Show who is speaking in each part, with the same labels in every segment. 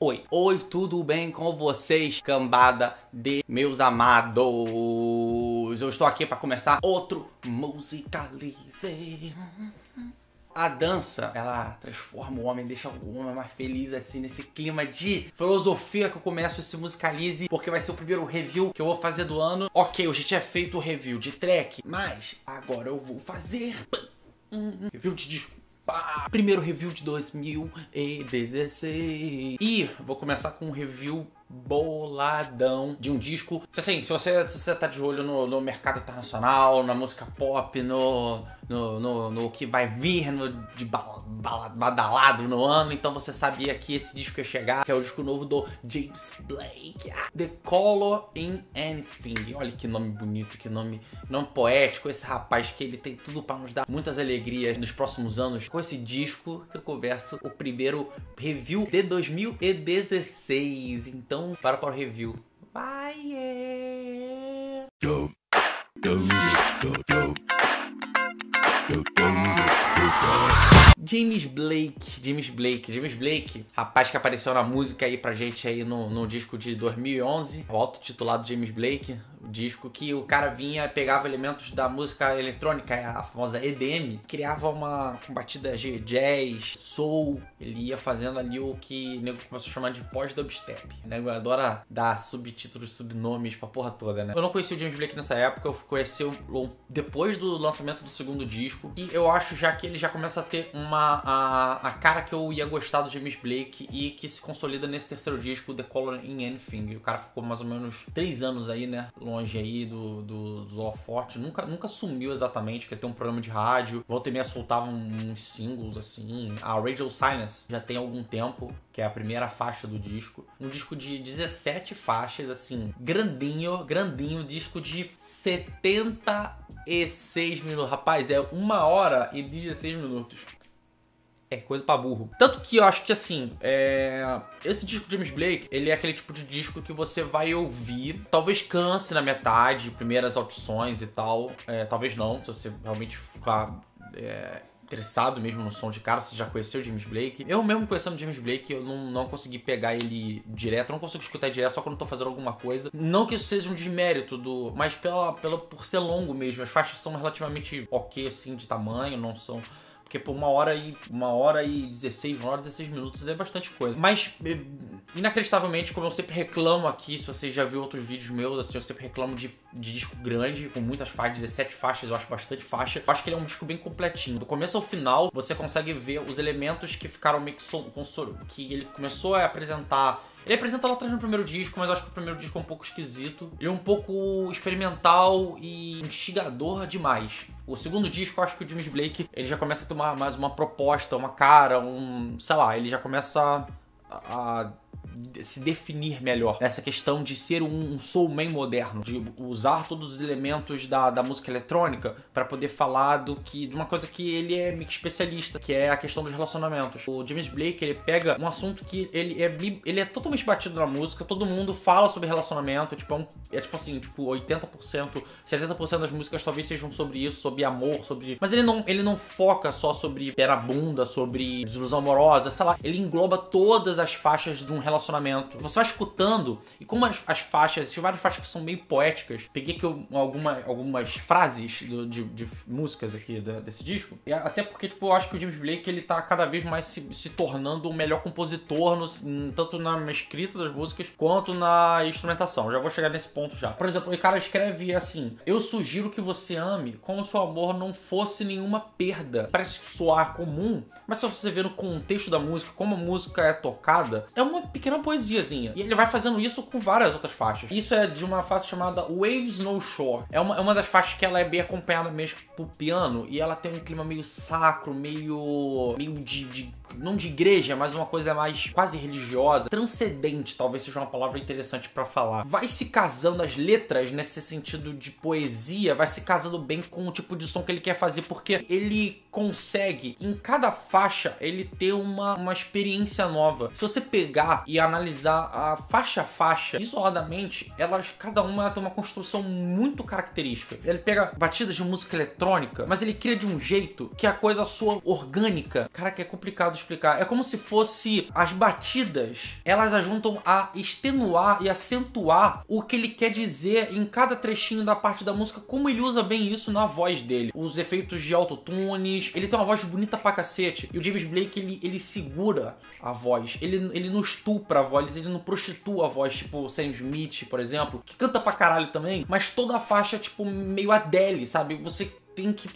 Speaker 1: Oi, oi, tudo bem com vocês, cambada de meus amados? Eu estou aqui para começar outro Musicalize. A dança, ela transforma o homem, deixa o homem mais feliz, assim, nesse clima de filosofia que eu começo esse Musicalize, porque vai ser o primeiro review que eu vou fazer do ano. Ok, eu já tinha feito o review de track, mas agora eu vou fazer review de disco. Primeiro review de 2016. E vou começar com um review boladão de um disco. Assim, se você tá de olho no mercado internacional, na música pop, no que vai vir de badalado no ano, então você sabia que esse disco ia chegar, que é o disco novo do James Blake, The Color in Anything. Olha que nome bonito, que nome poético. Esse rapaz que ele tem tudo pra nos dar muitas alegrias nos próximos anos. Com esse disco que eu converso o primeiro review de 2016. Então, para o review. Vai! James Blake, rapaz que apareceu na música aí pra gente aí no disco de 2011, o autotitulado James Blake, o disco que o cara vinha, pegava elementos da música eletrônica, a famosa EDM, criava uma batida de jazz, soul, ele ia fazendo ali o que o nego começou a chamar de pós-dubstep. O nego adora dar subtítulos, subnomes pra porra toda, né? Eu não conheci o James Blake nessa época, eu conheci depois do lançamento do segundo disco, e eu acho já que ele já começa a ter a cara que eu ia gostar do James Blake e que se consolida nesse terceiro disco, The Color in Anything. E o cara ficou mais ou menos 3 anos aí, né? Longe aí dos holofotes. Nunca sumiu exatamente, porque ele tem um programa de rádio. Volta e meia soltava uns singles, assim. A Radio Silence já tem algum tempo, que é a primeira faixa do disco. Um disco de 17 faixas, assim. Grandinho. Disco de 76 minutos. Rapaz, é 1h e 16 minutos. É coisa pra burro. Tanto que eu acho que, assim, esse disco de James Blake, ele é aquele tipo de disco que você vai ouvir, talvez canse na metade, primeiras audições e tal. Talvez não, se você realmente ficar interessado mesmo no som de cara, você já conheceu o James Blake. Eu mesmo conhecendo o James Blake, eu não consegui pegar ele direto, eu não consigo escutar direto só quando eu tô fazendo alguma coisa. Não que isso seja um desmérito mas por ser longo mesmo. As faixas são relativamente ok, assim, de tamanho, não são... Porque por 1h e 16 minutos é bastante coisa. Mas, inacreditavelmente, como eu sempre reclamo aqui, se você já viu outros vídeos meus, assim, eu sempre reclamo de disco grande, com muitas faixas, 17 faixas, eu acho bastante faixa. Eu acho que ele é um disco bem completinho. Do começo ao final, você consegue ver os elementos que ficaram meio que ele começou a apresentar. Ele apresenta lá atrás no primeiro disco, mas eu acho que o primeiro disco é um pouco esquisito. Ele é um pouco experimental e instigador demais. O segundo disco, eu acho que o James Blake, ele já começa a tomar mais uma proposta, uma cara, sei lá, ele já começa a se definir melhor nessa questão de ser um soulman moderno, de usar todos os elementos da música eletrônica para poder falar de uma coisa que ele é meio que especialista, que é a questão dos relacionamentos. O James Blake, ele pega um assunto que ele é totalmente batido na música, todo mundo fala sobre relacionamento, tipo 80%, 70% das músicas talvez sejam sobre isso, sobre amor, mas ele não foca só sobre pé na bunda, sobre desilusão amorosa, sei lá, ele engloba todas as faixas de um relacionamento. Você vai escutando, e como as faixas, tem várias faixas que são meio poéticas, peguei aqui algumas frases de músicas aqui desse disco, e até porque, tipo, eu acho que o James Blake, ele tá cada vez mais se tornando o melhor compositor, tanto na escrita das músicas, quanto na instrumentação. Já vou chegar nesse ponto já. Por exemplo, o cara escreve assim: eu sugiro que você ame como se o amor não fosse nenhuma perda. Parece soar comum, mas se você ver no contexto da música, como a música é tocada, é uma pequena poesiazinha. E ele vai fazendo isso com várias outras faixas. Isso é de uma faixa chamada Waves No Shore. É uma das faixas que ela é bem acompanhada mesmo por piano, e ela tem um clima meio sacro, meio não de igreja, mas uma coisa mais quase religiosa, transcendente, talvez seja uma palavra interessante pra falar. Vai se casando as letras nesse sentido de poesia, vai se casando bem com o tipo de som que ele quer fazer, porque ele consegue, em cada faixa, ele ter uma experiência nova. Se você pegar e analisar a faixa isoladamente, cada uma tem uma construção muito característica. Ele pega batidas de música eletrônica, mas ele cria de um jeito que a coisa soa orgânica. Cara, que é complicado de explicar. É como se fosse as batidas, elas ajudam a extenuar e acentuar o que ele quer dizer em cada trechinho da parte da música, como ele usa bem isso na voz dele. Os efeitos de autotunes, ele tem uma voz bonita pra cacete. E o James Blake, ele segura a voz, ele não estupra a voz, ele não prostitua a voz, tipo o Sam Smith, por exemplo, que canta pra caralho também, mas toda a faixa é tipo meio Adele, sabe? Você tem que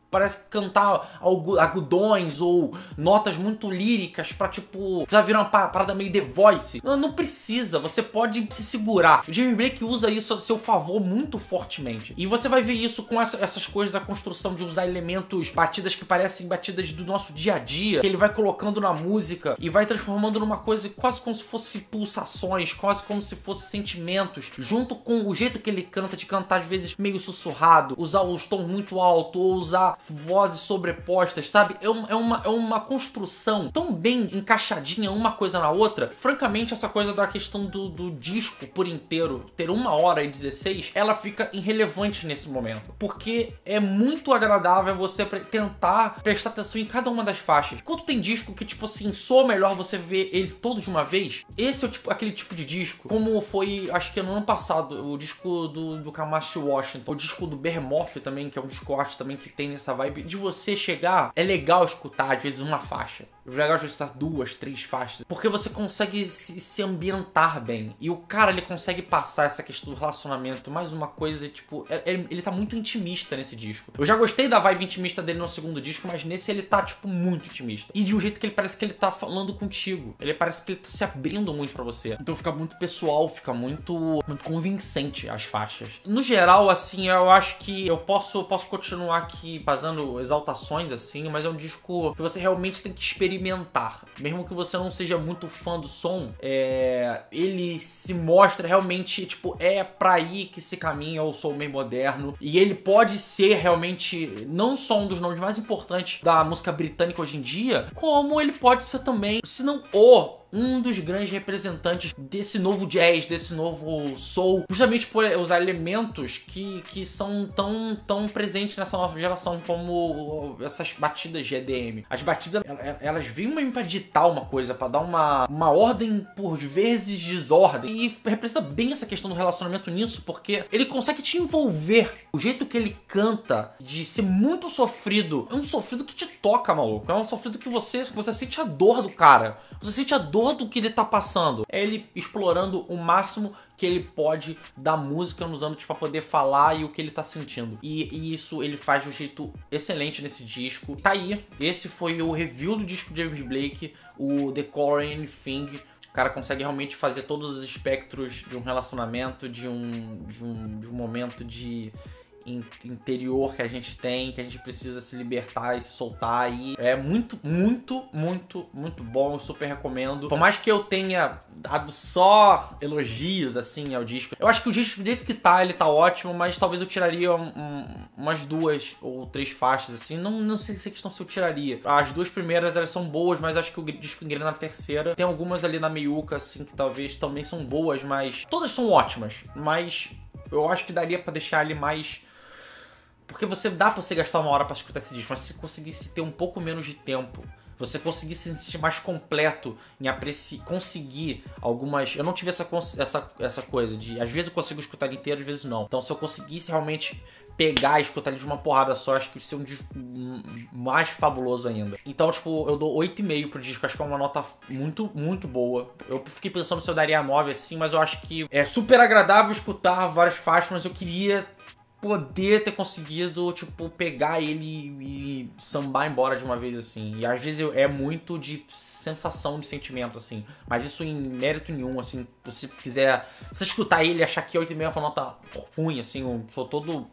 Speaker 1: parece cantar agudões ou notas muito líricas pra, tipo, já virar uma parada meio The Voice. Não precisa, você pode se segurar. O James Blake usa isso a seu favor muito fortemente. E você vai ver isso com essas coisas da construção de usar elementos, batidas que parecem batidas do nosso dia a dia, que ele vai colocando na música e vai transformando numa coisa quase como se fosse pulsações, quase como se fosse sentimentos, junto com o jeito que ele canta, de cantar às vezes meio sussurrado, usar os tons muito altos, ou usar vozes sobrepostas, sabe? É uma construção tão bem encaixadinha uma coisa na outra. Francamente, essa coisa da questão do disco por inteiro ter 1h16, ela fica irrelevante nesse momento, porque é muito agradável você tentar prestar atenção em cada uma das faixas. Quando tem disco que, tipo assim, soa melhor você ver ele todo de uma vez, esse é aquele tipo de disco, como foi, acho que no ano passado, o disco do Kamasi Washington, o disco do Behemoth também, que é um disco arte também que tem nessa vibe de você chegar, é legal escutar às vezes uma faixa, é legal escutar 2, 3 faixas, porque você consegue se ambientar bem, e o cara, ele consegue passar essa questão do relacionamento, mais uma coisa, tipo, ele tá muito intimista nesse disco. Eu já gostei da vibe intimista dele no segundo disco, mas nesse ele tá, tipo, muito intimista, e de um jeito que ele parece que ele tá falando contigo, ele parece que ele tá se abrindo muito pra você, então fica muito pessoal, fica muito convincente as faixas. No geral, assim, eu acho que eu posso continuar aqui fazendo exaltações, assim, mas é um disco que você realmente tem que experimentar. Mesmo que você não seja muito fã do som, ele se mostra realmente, tipo, é pra aí que se caminha o soul meio moderno. E ele pode ser realmente não só um dos nomes mais importantes da música britânica hoje em dia, como ele pode ser também, se não um dos grandes representantes desse novo jazz, desse novo soul, justamente por usar elementos que são tão presentes nessa nova geração, como essas batidas de EDM. As batidas, elas vêm mesmo pra ditar uma coisa, pra dar uma ordem, por vezes desordem, e representa bem essa questão do relacionamento nisso, porque ele consegue te envolver. O jeito que ele canta, de ser muito sofrido, é um sofrido que te toca, maluco. É um sofrido que você sente a dor do cara, você sente a dor do que ele tá passando. É ele explorando o máximo que ele pode da música nos âmbitos pra poder falar e o que ele tá sentindo. E isso ele faz de um jeito excelente nesse disco. Tá aí, esse foi o review do disco de James Blake, o The Color in Anything. O cara consegue realmente fazer todos os espectros de um relacionamento, de um momento de interior que a gente tem, que a gente precisa se libertar e se soltar, e é muito bom, eu super recomendo. Por mais que eu tenha dado só elogios, assim, ao disco, eu acho que o disco, do jeito que tá, ele tá ótimo, mas talvez eu tiraria umas 2 ou 3 faixas, assim, não sei se é questão se eu tiraria. As 2 primeiras, elas são boas, mas acho que o disco engrena na terceira. Tem algumas ali na meiuca, assim, que talvez também são boas, mas todas são ótimas, mas eu acho que daria pra deixar ele mais... Porque dá pra você gastar 1 hora pra escutar esse disco, mas se conseguisse ter um pouco menos de tempo, você conseguisse se sentir mais completo em conseguir algumas... Eu não tive essa coisa de... Às vezes eu consigo escutar ele inteiro, às vezes não. Então se eu conseguisse realmente pegar e escutar ele de uma porrada só, acho que ia ser um disco mais fabuloso ainda. Então, tipo, eu dou 8,5 pro disco, acho que é uma nota muito boa. Eu fiquei pensando se eu daria 9 assim, mas eu acho que é super agradável escutar várias faixas, mas eu queria poder ter conseguido, tipo, pegar ele e sambar embora de uma vez, assim. E às vezes é muito de sensação, de sentimento, assim. Mas isso em mérito nenhum, assim. Se você quiser... Se você escutar ele e achar que 8,5 é uma nota ruim, assim, eu sou todo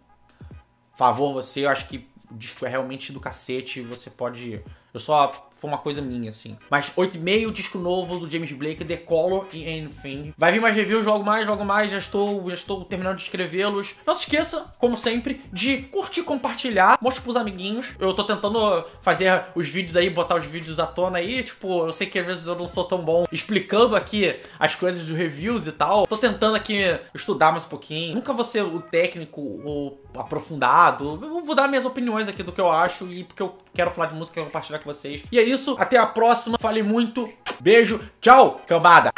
Speaker 1: favor você. Eu acho que o disco é realmente do cacete. Você pode... Eu só... Foi uma coisa minha, assim. Mas 8,5, disco novo do James Blake, The Color in Anything. Vai vir mais reviews, logo mais. Já estou terminando de escrevê-los. Não se esqueça, como sempre, de curtir, compartilhar, mostre pros amiguinhos. Eu tô tentando fazer os vídeos aí, botar os vídeos à tona aí. Tipo, eu sei que às vezes eu não sou tão bom explicando aqui as coisas dos reviews e tal. Tô tentando aqui estudar mais um pouquinho. Nunca vou ser o técnico ou aprofundado. Eu vou dar minhas opiniões aqui do que eu acho, e porque eu quero falar de música e compartilhar com vocês. E é isso, até a próxima. Falei muito. Beijo, tchau, cambada.